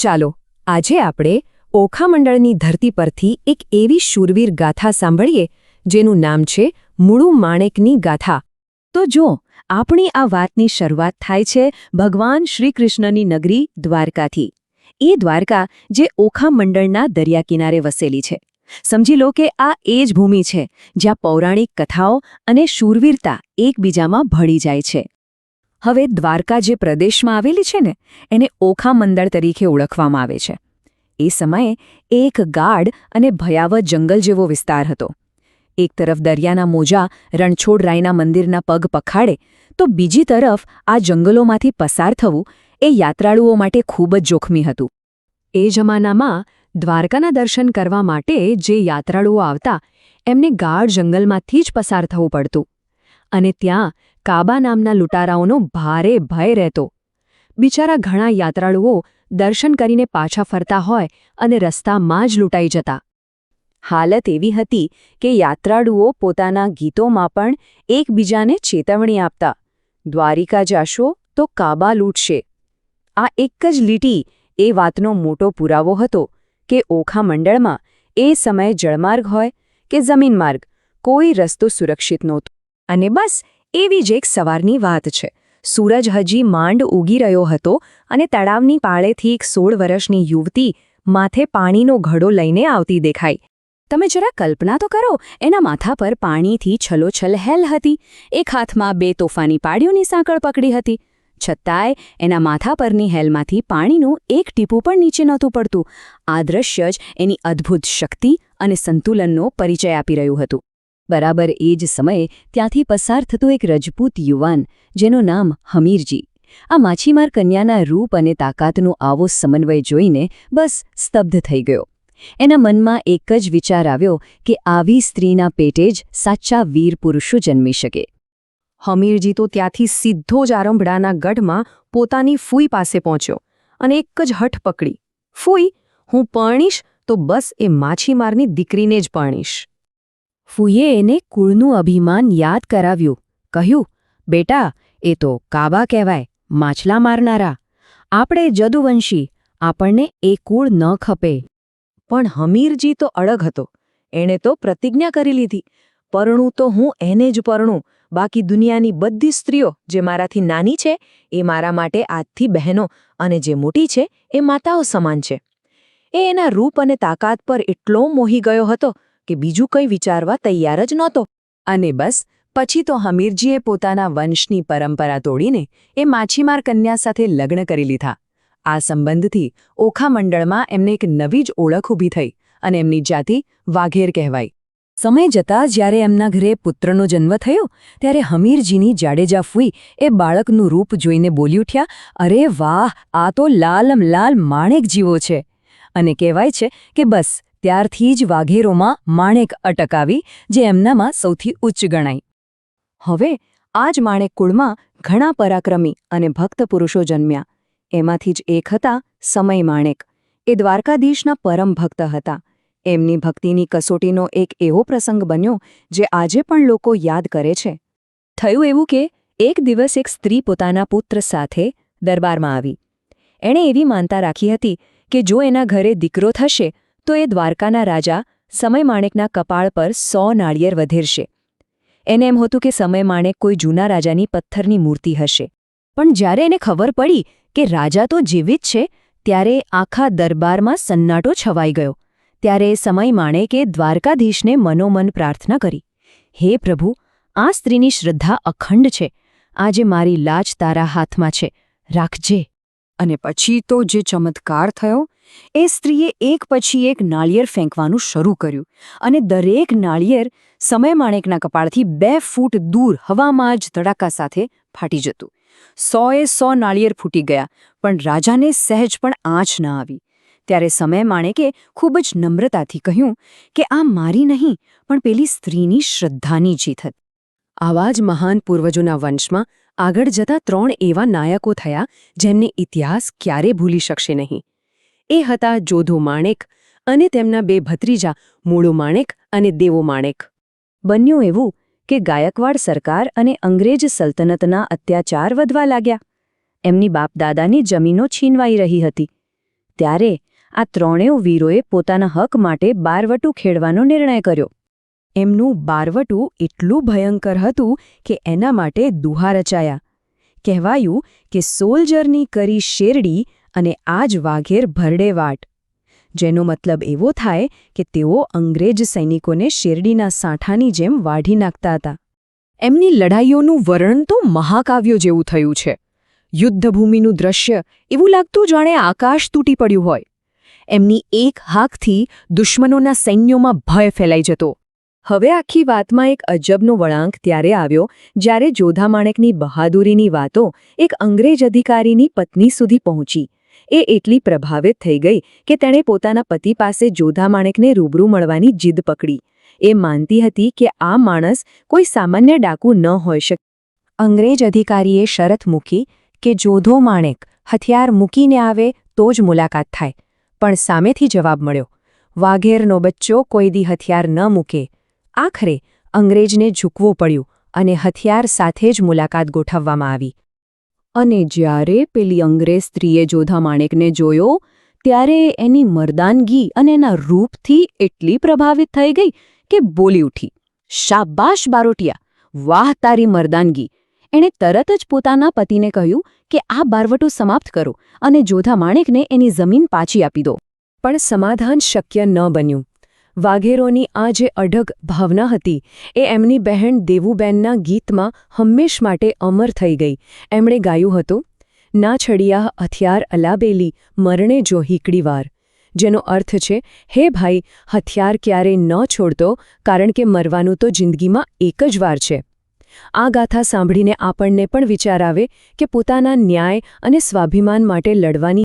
ચાલો આજે આપણે ઓખામંડળની ધરતી પરથી એક એવી શૂરવીર ગાથા સાંભળીએ જેનું નામ છે મૂળું માણેકની ગાથા. તો જો આપણી આ વાતની શરૂઆત થાય છે ભગવાન શ્રીકૃષ્ણની નગરી દ્વારકાથી. એ દ્વારકા જે ઓખામંડળના દરિયા કિનારે વસેલી છે. સમજી લો કે આ એ જ ભૂમિ છે જ્યાં પૌરાણિક કથાઓ અને શૂરવીરતા એકબીજામાં ભળી જાય છે. હવે દ્વારકા જે પ્રદેશમાં આવેલી છે ને એને ઓખામંડળ તરીકે ઓળખવામાં આવે છે. એ સમયે એક ગાઢ અને ભયાવહ જંગલ જેવો વિસ્તાર હતો. એક તરફ દરિયાના મોજા રણછોડરાયના મંદિરના પગ પખાડે તો બીજી તરફ આ જંગલોમાંથી પસાર થવું એ યાત્રાળુઓ માટે ખૂબ જ જોખમી હતું. એ જમાનામાં દ્વારકાના દર્શન કરવા માટે જે યાત્રાળુઓ આવતા એમને ગાઢ જંગલમાંથી જ પસાર થવું પડતું. અને ત્યાં કાબા નામના લૂંટારાઓનો ભારે ભય રહેતો. બિચારા ઘણા યાત્રાળુઓ દર્શન કરીને પાછા ફરતા હોય અને રસ્તામાં જ લૂંટાઈ જતા. હાલત એવી હતી કે યાત્રાળુઓ પોતાના ગીતોમાં પણ એકબીજાને ચેતવણી આપતા, દ્વારિકા જાશો તો કાબા લૂંટશે. આ એક જ લીટી એ વાતનો મોટો પુરાવો હતો કે ઓખામંડળમાં એ સમયે જળમાર્ગ હોય કે જમીન માર્ગ કોઈ રસ્તો સુરક્ષિત નહોતો. અને બસ એવી જ એક સવારની વાત છે. સૂરજ હજી માંડ ઉગી રહ્યો હતો અને તળાવની પાળેથી એક 16 વર્ષની યુવતી માથે પાણીનો ઘડો લઈને આવતી દેખાઈ. તમે જરા કલ્પના તો કરો, એના માથા પર પાણીથી છલોછલ હેલ હતી. એક હાથમાં 2 તોફાની પાડીઓની સાંકળ પકડી હતી. છતાંય એના માથા પરની હેલમાંથી પાણીનું એક ટીપું પણ નીચે નહોતું પડતું. આ દ્રશ્ય જ એની અદ્ભુત શક્તિ અને સંતુલનનો પરિચય આપી રહ્યું હતું. બરાબર એ જ સમયે ત્યાંથી પસાર થતો એક રજપૂત યુવાન જેનું નામ હમીરજી આ માછીમાર કન્યાના રૂપ અને તાકાતનો આવો સમન્વય જોઈને બસ સ્તબ્ધ થઈ ગયો. એના મનમાં એક જ વિચાર આવ્યો કે આવી સ્ત્રીના પેટે જ સાચા વીર પુરુષો જન્મી શકે. હમીરજી તો ત્યાંથી સીધો જ આરંભડાના ગઢમાં પોતાની ફૂઈ પાસે પહોંચ્યો અને એક જ હઠ પકડી, ફૂઈ, હું પરણીશ તો બસ એ માછીમારની દીકરીને જ પરણીશ. ફૂઈએ એને કુળનું અભિમાન યાદ કરાવ્યું. કહ્યું, બેટા, એ તો કાબા કહેવાય, માછલા મારનારા. આપણે જદુવંશી, આપણને એ કુળ ન ખપે. પણ હમીરજી તો અડગ હતો. એણે તો પ્રતિજ્ઞા કરી લીધી, પરણું તો હું એને જ પરણું, બાકી દુનિયાની બધી સ્ત્રીઓ જે મારાથી નાની છે એ મારા માટે આજથી બહેનો અને જે મોટી છે એ માતાઓ સમાન છે. એ એના રૂપ અને તાકાત પર એટલો મોહી ગયો હતો કે બીજું કંઈ વિચારવા તૈયાર જ નહોતો. અને બસ પછી તો હમીરજીએ પોતાના વંશની પરંપરા તોડીને એ માછીમાર કન્યા સાથે લગ્ન કરી લીધા. આ સંબંધથી ઓખામંડળમાં એમને એક નવી જ ઓળખ ઊભી થઈ અને એમની જાતિ વાઘેર કહેવાઈ. સમય જતાં જ્યારે એમના ઘરે પુત્રનો જન્મ થયો ત્યારે હમીરજીની જાડેજા ફૂઈ એ બાળકનું રૂપ જોઈને બોલી ઉઠ્યા, અરે વાહ, આ તો લાલમ લાલ માણેક જીવો છે. અને કહેવાય છે કે બસ ત્યારથી જ વાઘેરોમાં માણેક અટક આવી જે એમનામાં સૌથી ઉચ્ચ ગણાય. હવે આ જ માણેક કુળમાં ઘણા પરાક્રમી અને ભક્ત પુરુષો જન્મ્યા. એમાંથી જ એક હતા સમય માણેક. એ દ્વારકાધીશના પરમ ભક્ત હતા. એમની ભક્તિની કસોટીનો એક એવો પ્રસંગ બન્યો જે આજે પણ લોકો યાદ કરે છે. થયું એવું કે એક દિવસ એક સ્ત્રી પોતાના પુત્ર સાથે દરબારમાં આવી. એણે એવી માનતા રાખી હતી કે જો એના ઘરે દીકરો થશે તો એ દ્વારકાના રાજા સમય માણેકના કપાળ પર 100 નાળિયેર વધેરશે. એને એમ હતું કે સમય માણેક કોઈ જૂના રાજાની પથ્થરની મૂર્તિ હશે. પણ જ્યારે એને ખબર પડી કે રાજા તો જીવિત છે ત્યારે આખા દરબારમાં સન્નાટો છવાઈ ગયો. ત્યારે સમય માણેકે દ્વારકાધીશને મનોમન પ્રાર્થના કરી, હે પ્રભુ, આ સ્ત્રીની શ્રદ્ધા અખંડ છે. આજે મારી લાજ તારા હાથમાં છે, રાખજે. અને પછી તો જે ચમત્કાર થયો, એ સ્ત્રીએ એક પછી એક નાળિયેર ફેંકવાનું શરૂ કર્યું અને દરેક નાળિયેર સમય માણેકના કપાળથી 2 ફૂટ દૂર હવામાં જ ધડાકા સાથે ફાટી જતું. 100 નાળિયેર ફૂટી ગયા, પણ રાજાને સહેજ પણ આંચ ન આવી. ત્યારે સમય માણેકે ખૂબ જ નમ્રતાથી કહ્યું કે આ મારી નહીં પણ પેલી સ્ત્રીની શ્રદ્ધાની જીત હતી. આવા જ મહાન પૂર્વજોના વંશમાં આગળ જતા 3 એવા નાયકો થયા જેમને ઇતિહાસ ક્યારે ભૂલી શકશે નહીં. એ હતા જોધો માણેક અને તેમના 2 ભત્રીજા મૂળો માણેક અને દેવો માણેક. બન્યું એવું કે ગાયકવાડ સરકાર અને અંગ્રેજ સલ્તનતના અત્યાચાર વધવા લાગ્યા. એમની બાપદાદાની જમીનો છીનવાઈ રહી હતી. ત્યારે આ ત્રણેય વીરોએ પોતાના હક માટે બારવટું ખેડવાનો નિર્ણય કર્યો. એમનું બારવટું એટલું ભયંકર હતું કે એના માટે દુહા રચાયા. કહેવાયું કે સોલ્જરની કરી શેરડી અને આજ વાઘેર ભરડે વાટ, જેનો મતલબ એવો થાય કે તેઓ અંગ્રેજ સૈનિકોને શેરડીના સાંઠાની જેમ વાઢી નાખતા હતા. એમની લડાઈઓનું વર્ણન તો મહાકાવ્યો જેવું થયું છે. યુદ્ધભૂમિનું દ્રશ્ય એવું લાગતું જાણે આકાશ તૂટી પડ્યું હોય. એમની એક હાકથી દુશ્મનોના સૈન્યોમાં ભય ફેલાઈ જતો. હવે આખી વાતમાં એક અજબનો વળાંક ત્યારે આવ્યો જ્યારે જોધા માણેકની બહાદુરીની વાતો એક અંગ્રેજ અધિકારીની પત્ની સુધી પહોંચી. એ એટલી પ્રભાવિત થઈ ગઈ કે તેણે પોતાના પતિ પાસે જોધા માણેકને રૂબરૂ મળવાની જીદ પકડી. એ માનતી હતી કે આ માણસ કોઈ સામાન્ય ડાકુ ન હોઈ શકે. અંગ્રેજ અધિકારીએ શરત મૂકી કે જોધો માણેક હથિયાર મૂકીને આવે તો જ મુલાકાત થાય. પણ સામેથી જવાબ મળ્યો, વાઘેરનો બચ્ચો કોઈ દી હથિયાર ન મૂકે. આખરે અંગ્રેજને ઝૂકવું પડ્યું અને હથિયાર સાથે જ મુલાકાત ગોઠવવામાં આવી. અને જ્યારે પેલી અંગ્રેજ સ્ત્રીએ જોધા માણેકને જોયો ત્યારે એની મર્દાનગી અને એના રૂપથી એટલી પ્રભાવિત થઈ ગઈ કે બોલી ઉઠી, શાબાશ બારોટિયા, વાહ તારી મર્દાનગી. એણે તરત જ પોતાના પતિને કહ્યું કે આ બારવટું સમાપ્ત કરો અને જોધા માણેકને એની જમીન પાછી આપી દો. પણ સમાધાન શક્ય ન બન્યું. વાઘેરોની આ જે અઢગ ભાવના હતી એ એમની બહેન દેવુબેનના ગીતમાં હંમેશ માટે અમર થઈ ગઈ. એમણે ગાયું હતું, ના છડિયા હથિયાર અલાબેલી મરણે જો હીકડી વાર, જેનો અર્થ છે, હે ભાઈ, હથિયાર ક્યારે ન છોડતો, કારણ કે મરવાનું તો જિંદગીમાં એક જ વાર છે. આ ગાથા સાંભળીને આપણને પણ વિચાર આવે કે પોતાના ન્યાય અને સ્વાભિમાન માટે લડવાની